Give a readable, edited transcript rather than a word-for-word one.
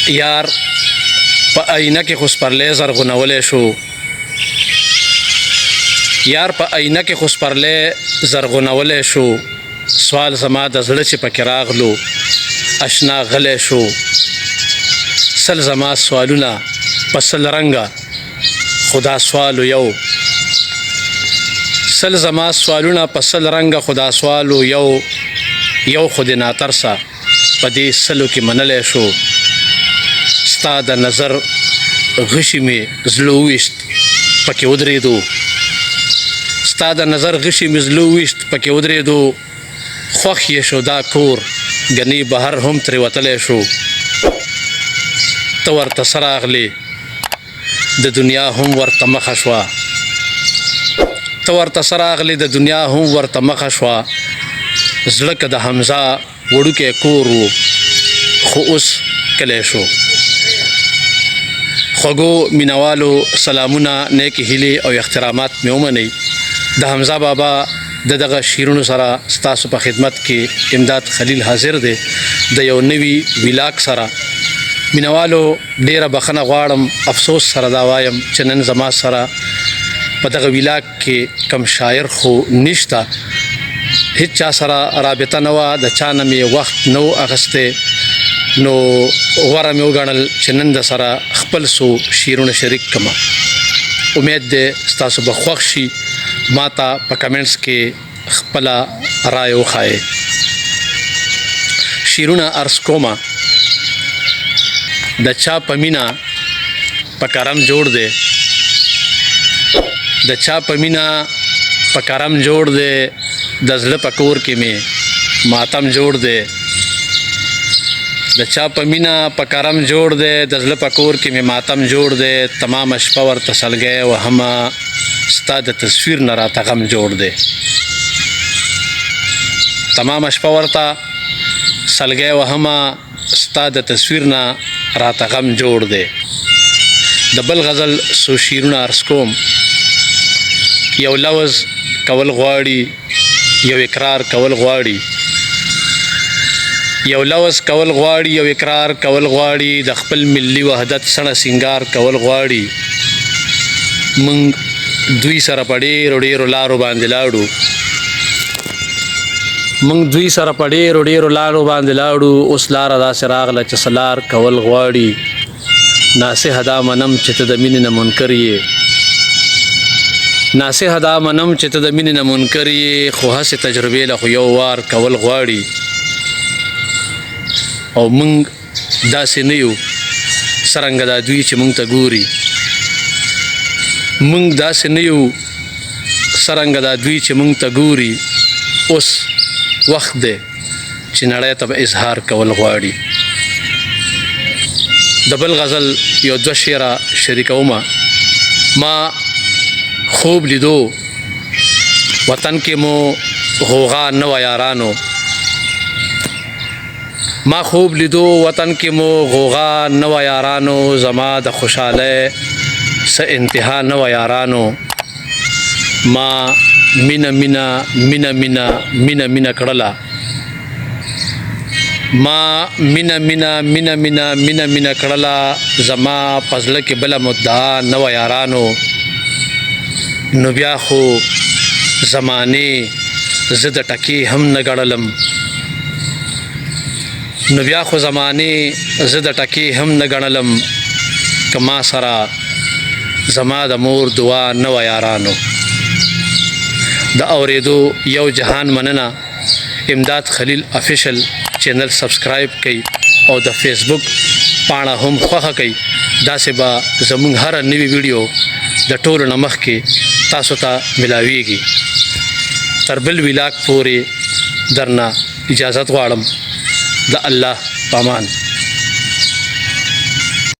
یار په آینه کې خو سپرلی زرغونولی شو یار په آینه کې خو سپرلی زرغونولی شو سوال زما د زړه چې پکې راغلو اشنا غلی شو سل زما سوالونه په سل رنګه خدا سوالو یو سل زما سوالونه په سل رنګه خدا سوالو یو خو د ناترسه په دې سلو کې منلی شو ستا د نظر غشي مې زړه وویشت پکې ودرېدو ستا د نظر غشي مې زړه وویشت پکې ودرېدو خوښ یې شو دا کور ګنې بهر هم ترې وتلی شو ته ورته څه راغلې د دنیا هم ورته مخه شوه ته ورته څه راغلې د دنیا هم ورته مخه شوه زړه که د حمزه وړوکی کور و خو اوس کلی شو خوږو مینوالو سلامونه نیکې هیلې او احترامات مې ومنئ د حمزه بابا د دغه شعرونو سره ستاسو په خدمت کې امداد خلیل حاضر دی د یو نوي ویلاګ سره مینوالو ډیره بخښنه غواړم افسوس سره دا وایم چې نن زما سره په دغه ویلاګ کې کم شاعر خو نشته هیڅ چا سره رابطه نه وه د چا نه مې وخت نه و اخیستی نو غوره مې وګڼل چې نن د سره خپل څو شعرونه شریک کړم امید دی ستاسو به خوښ شي ما ته په کمنټس کې خپله رایه وښایئ شعرونه عرض کومه د چا په مینه په کرم جوړ دی د چا په مینه په کرم جوړ دی د زړه په کور کې مې ماتم جوړ دی د چا په مینه په کرم جوړ دی د زړه په کور کې مې ماتم جوړ دی تمامه شپه ورته سلګی وهمه ستا د تصویر نه راته غم جوړ دی تمامه شپه ورته سلګی وهمه ستا د تصویر نه راته غم جوړ دی د بل غزل څو شعرونه عرض کوم یو لوز کول غواړي یو اقرار کول غواړي یو لوز کول غواړي یو اقرار کول غواړي د خپل ملي وحدت سره سنگار کول غواړي موږ دوی سره په ډېرو ډېرو لارو باندې لاړو موږ دوی سره په ډېرو ډېرو لارو باندې لاړو اوس لاره داسې راغله چې څه لار کول غواړي ناصحه دا منم چې ته د مینې نه منکر یې ناصحه دا منم چې ته د مینې نه منکر یې خو هسې تجربې له خو یو وار کول غواړي او موږ داسې نه یو څرنګه دا دوی چې موږ ته ګوري موږ داسې نه یو څرنګه دا دوی چې موږ ته ګوري اوس وخت دی چې نړۍ ته به اظهار کول غواړي د بل غزل یو دوه شعره شریکومه ما خوب لیدو وطن کې مو غوغا نه وه یارانو ما خوب لیدو وطن کې مو غوغا نه وه یارانو زما د خوشحالۍ څه انتها نه وه یارانو ما مینه مینه مینه مینه مینه مینه کړله ما مینه مینه مینه مینه مینه مینه کړله زما په زړه کې بله مدعا نه وه یارانو نو بیا خو زمانې زه د ټکې هم نه ګڼلم نو بیا خو زمانې زه د ټکې هم نه ګڼلم که ما سره زما د مور دعا نه وه یارانو د اورېدو یو جهان مننه امداد خلیل افیشل چینل سبسکرایب کړئ او د فیسبوک پاڼه هم خوښه کړئ داسې به زموږ هره نوې ویډیو د ټولو نه مخکې تاسو ته ملاویږي تر بل ویلاګ پورې درنه اجازت غواړم د الله په امان